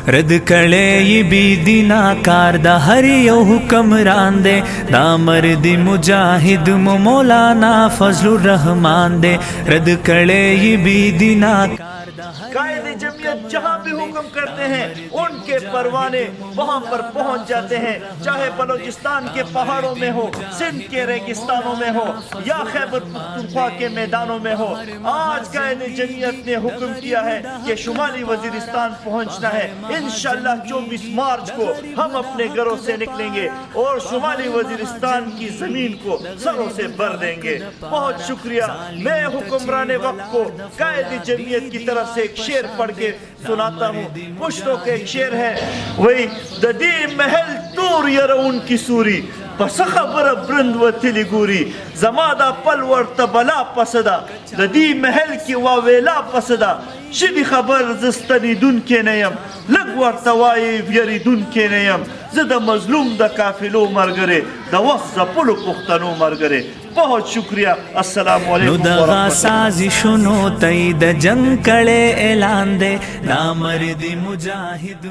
रद कले ये भी दीना कार दा हर यो हुक्मरान दे दा मर्दी मुजाहिद मो मौलाना फजलुर रहमान दे रद कले ये भी दीना कायदे जमीयत जहाँ भी हुक्म करते हैं उनके परवाने वहाँ पर पहुँच जाते हैं, चाहे बलूचिस्तान के पहाड़ों में हो, सिंध के रेगिस्तानों में हो या खैबर पख्तूनख्वा के मैदानों में हो। आज कायदे जमीयत ने हुक्म किया है कि शुमाली वजीरिस्तान पहुँचना है। इंशाअल्लाह 24 मार्च को हम अपने घरों से निकलेंगे और शुमाली वजीरिस्तान की जमीन को सरों से भर देंगे। बहुत शुक्रिया। मैं हुक्मरान वक्त को कायदे जमीयत की तरफ से एक शेर पढ़ के सुनाता हूँ। पुश्तों के एक शेर है, वही ददी महल तूर यरउन की सूरी पस खबर ब्रंद व तिलिगूरी जमादा पलवर तबला पसदा ददी महल की वावेला पसदा शिदी खबर जस्तनी दुन के नयम लगवर तवाई यरी दुन के नयम जद मजलूम द काफिलो मरगरे द वक्त पुल पुख्तनो मरगरे। बहुत शुक्रिया। अस्सलाम वालेकुम। दगा साजिशुनो तई द जंग कड़े ऐलान दे ना मर्दी मुजाहिद